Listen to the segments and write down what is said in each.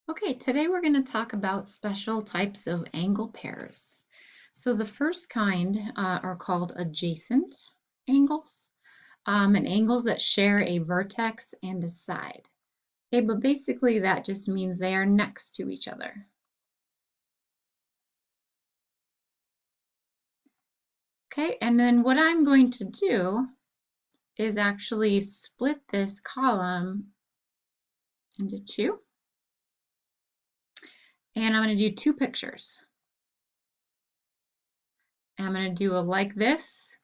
Okay, today we're going to talk about special types of angle pairs. So the first kind are called adjacent angles, and angles that share a vertex and a side. Okay, but basically that just means they are next to each other. Okay, and then what I'm going to do is actually split this column into two, and I'm going to do two pictures. I'm going to do a like this,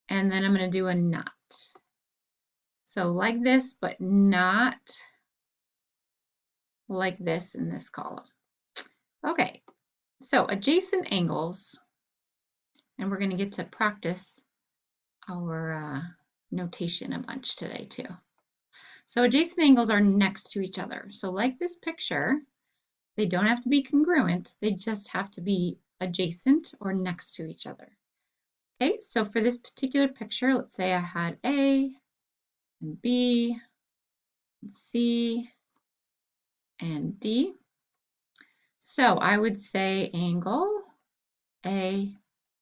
and then I'm going to do a not. So like this, but not like this in this column. Okay, so adjacent angles, and we're going to get to practice our notation a bunch today too. So adjacent angles are next to each other. So like this picture, they don't have to be congruent, they just have to be adjacent or next to each other. Okay, so for this particular picture, let's say I had A and B and C and D. So I would say angle A,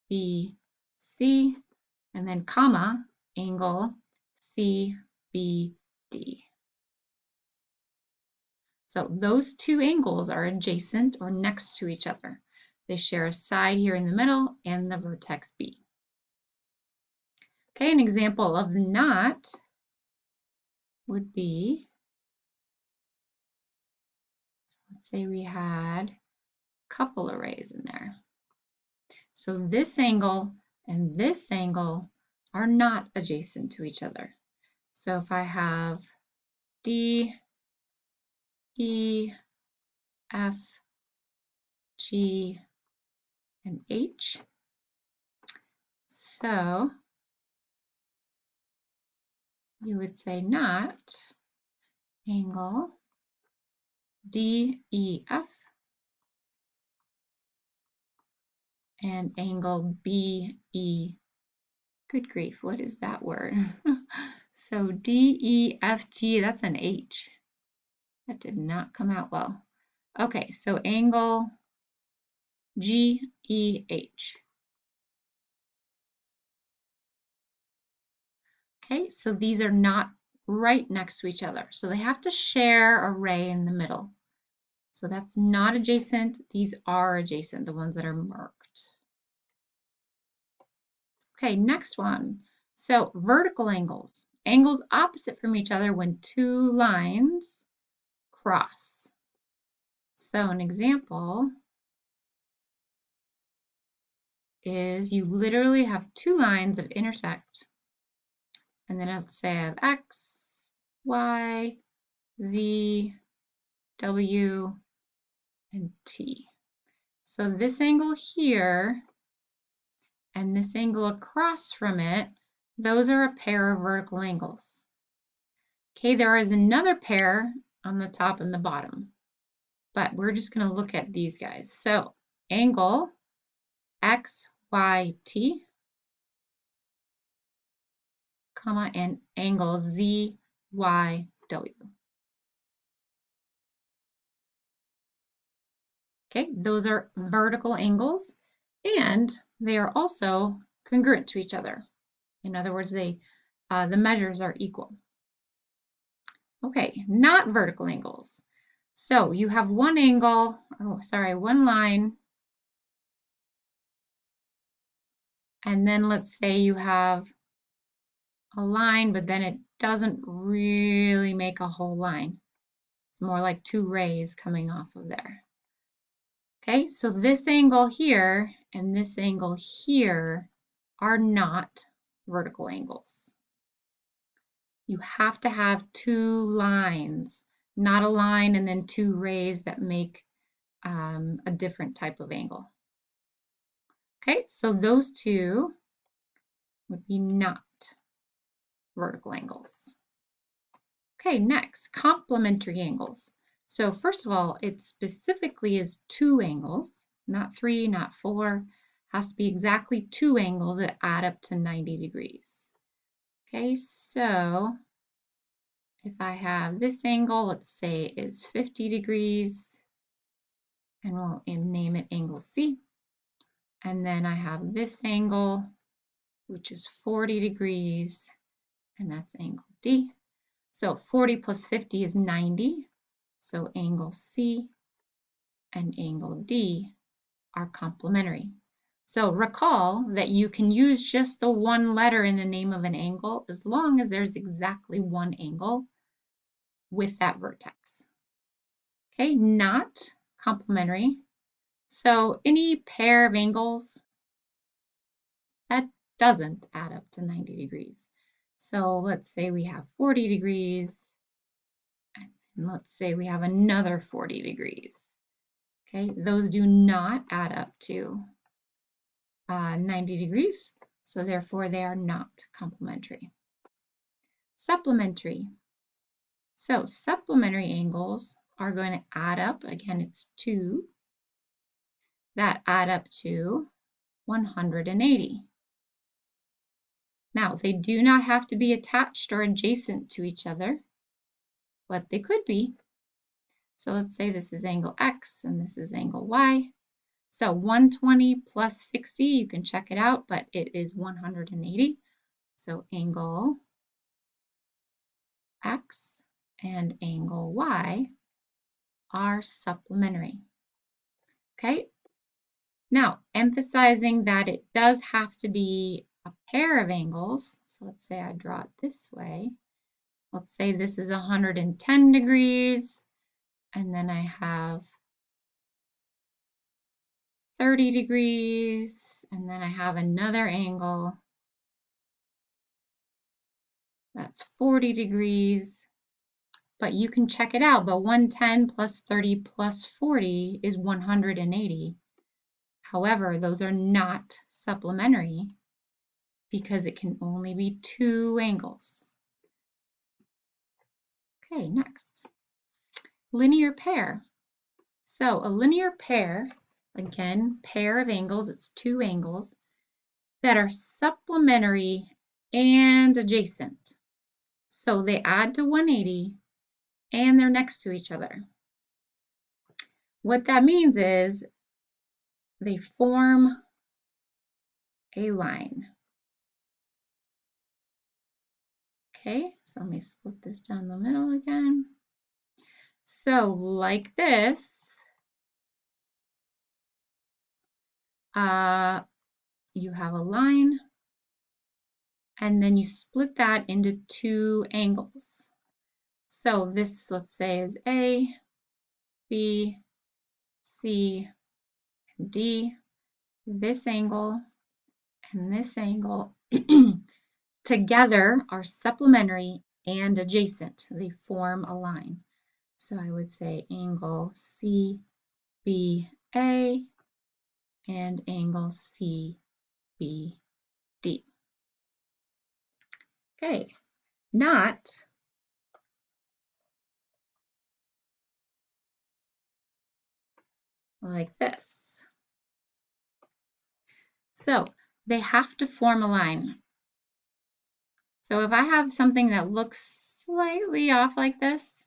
B, C, and then comma, angle C, B, D. So those two angles are adjacent or next to each other. They share a side here in the middle and the vertex B. Okay, an example of not would be, so let's say we had a couple arrays in there. So this angle and this angle are not adjacent to each other. So if I have D, E, F, G, and H, so you would say not angle D, E, F, and angle B, E. Good grief, what is that word? So D, E, F, G, that's an H. That did not come out well. Okay, so angle G, E, H. Okay, so these are not right next to each other. So they have to share a ray in the middle. So that's not adjacent. These are adjacent, the ones that are marked. Okay, next one. So vertical angles. Angles opposite from each other when two lines cross. So an example is you literally have two lines that intersect. And then let's say I have X, Y, Z, W, and T. So this angle here and this angle across from it, those are a pair of vertical angles. Okay, there is another pair on the top and the bottom, but we're just going to look at these guys. So angle X, Y, T, comma, and angle Z, Y, W. Okay, those are vertical angles, and they are also congruent to each other. In other words, the measures are equal. Okay, not vertical angles. So you have one angle, one line, and then let's say you have a line, but then it doesn't really make a whole line. It's more like two rays coming off of there. Okay, so this angle here and this angle here are not vertical angles. You have to have two lines, not a line and then two rays that make a different type of angle. Okay, so those two would be not vertical angles. Okay, next, complementary angles. So first of all, it specifically is two angles, not three, not four. Has to be exactly two angles that add up to 90 degrees. Okay, so if I have this angle, let's say is 50 degrees, and we'll name it angle C. And then I have this angle, which is 40 degrees, and that's angle D. So 40 plus 50 is 90. So angle C and angle D are complementary. So recall that you can use just the one letter in the name of an angle as long as there's exactly one angle with that vertex. Okay, not complementary. So any pair of angles, that doesn't add up to 90 degrees. So let's say we have 40 degrees, and let's say we have another 40 degrees. Okay, those do not add up to 90 degrees, so therefore they are not complementary. Supplementary. So supplementary angles are going to add up, again it's 2, that add up to 180. Now they do not have to be attached or adjacent to each other, but they could be. So let's say this is angle X and this is angle Y. So 120 plus 60, you can check it out, but it is 180. So angle X and angle Y are supplementary. Okay, now emphasizing that it does have to be a pair of angles. So let's say I draw it this way. Let's say this is 110 degrees, and then I have 30 degrees, and then I have another angle that's 40 degrees. But you can check it out. But 110 plus 30 plus 40 is 180. However, those are not supplementary because it can only be 2 angles. Okay, next. Linear pair. So a linear pair, again, pair of angles, it's 2 angles that are supplementary and adjacent. So they add to 180 and they're next to each other. What that means is they form a line. Okay, so let me split this down the middle again. So like this, you have a line, and then you split that into 2 angles. So this, let's say, is A, B, C, and D. This angle and this angle together are supplementary and adjacent. They form a line. So I would say angle CBA and angle CBD. Okay, not like this. So they have to form a line. So if I have something that looks slightly off like this,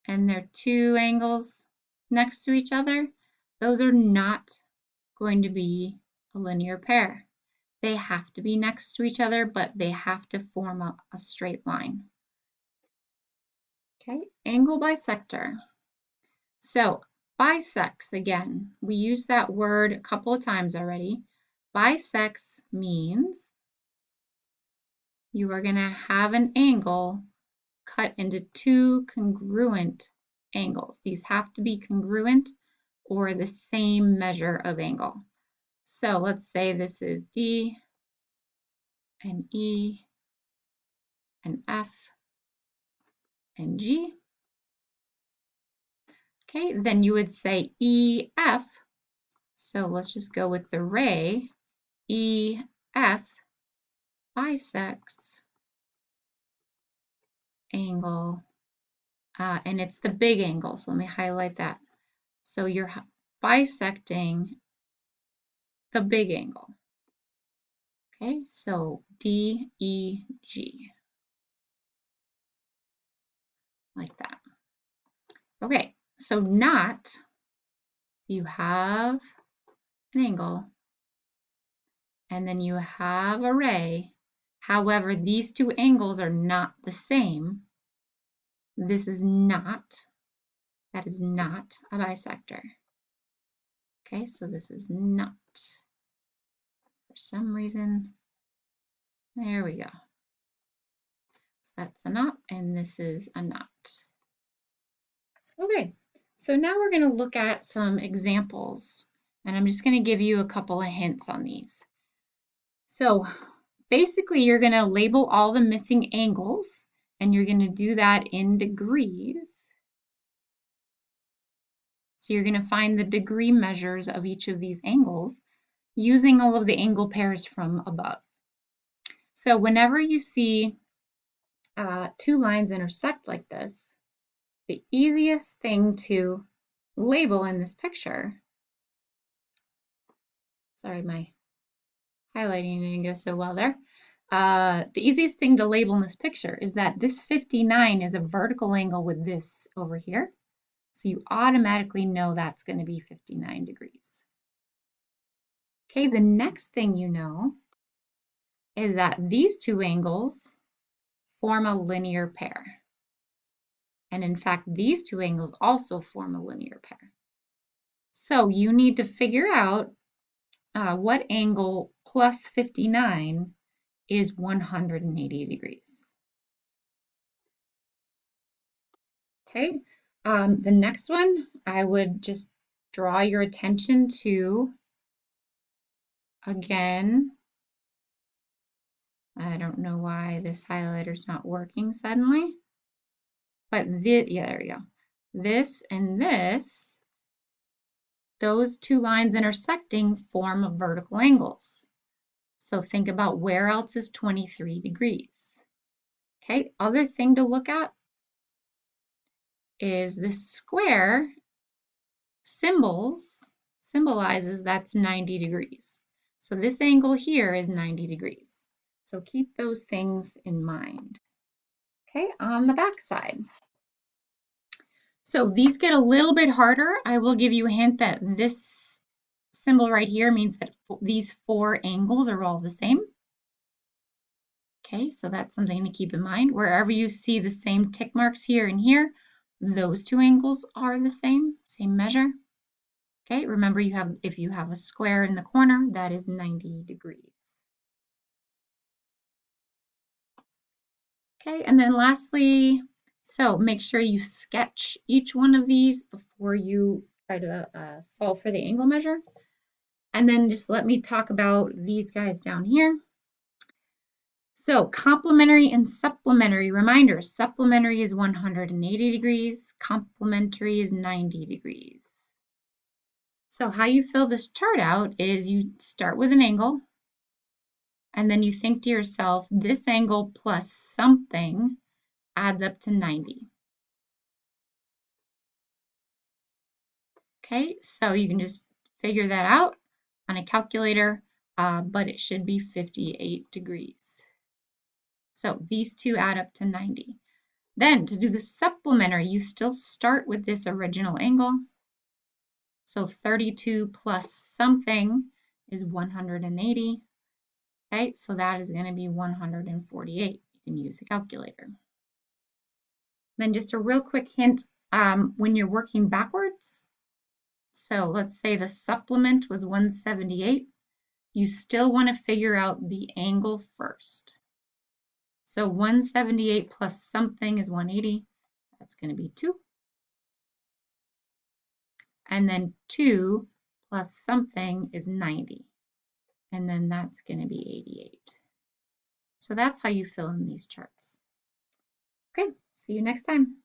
and they're 2 angles next to each other, those are not going to be a linear pair. They have to be next to each other, but they have to form a straight line. Okay, angle bisector. So bisects, again, we used that word a couple of times already. Bisects means you are going to have an angle cut into 2 congruent angles. These have to be congruent or the same measure of angle. So let's say this is D and E and F and G. Okay, then you would say EF. So let's just go with the ray. EF bisects angle, and it's the big angle. So let me highlight that. So you're bisecting the big angle. Okay, so DEG. like that. Okay, so not, you have an angle, and then you have a ray. However, these two angles are not the same. This is not, that is not a bisector. Okay, so this is not. For some reason, there we go. So that's a knot, and this is a knot. Okay, so now we're going to look at some examples, and I'm just going to give you a couple of hints on these. So basically, you're going to label all the missing angles, and you're going to do that in degrees. So you're going to find the degree measures of each of these angles using all of the angle pairs from above. So whenever you see two lines intersect like this, the easiest thing to label in this picture, sorry, my highlighting didn't go so well there. The easiest thing to label in this picture is that this 59 is a vertical angle with this over here. So you automatically know that's going to be 59 degrees. Okay, the next thing you know is that these two angles form a linear pair. And in fact, these two angles also form a linear pair. So you need to figure out what angle plus 59 is 180 degrees. Okay, the next one, I would just draw your attention to, again, I don't know why this highlighter's not working suddenly, but yeah, there we go. This and this, those two lines intersecting form vertical angles. So think about where else is 23 degrees. Okay, other thing to look at is this square symbolizes that's 90 degrees. So this angle here is 90 degrees. So keep those things in mind. Okay, on the back side. So these get a little bit harder. I will give you a hint that this symbol right here means that these four angles are all the same. Okay, so that's something to keep in mind. Wherever you see the same tick marks here and here, those two angles are the same measure. Okay, remember if you have a square in the corner, that is 90 degrees. Okay, and then lastly, so make sure you sketch each one of these before you try to solve for the angle measure. And then just let me talk about these guys down here. So complementary and supplementary, reminder, supplementary is 180 degrees, complementary is 90 degrees. So how you fill this chart out is you start with an angle, and then you think to yourself, this angle plus something adds up to 90. Okay, so you can just figure that out on a calculator, but it should be 58 degrees. So these two add up to 90. Then to do the supplementary, you still start with this original angle. So 32 plus something is 180. Okay, so that is going to be 148. You can use a calculator. Then just a real quick hint, when you're working backwards, so let's say the supplement was 178, you still want to figure out the angle first. So 178 plus something is 180. That's going to be 2. And then 2 plus something is 90. And then that's going to be 88. So that's how you fill in these charts. Okay, see you next time.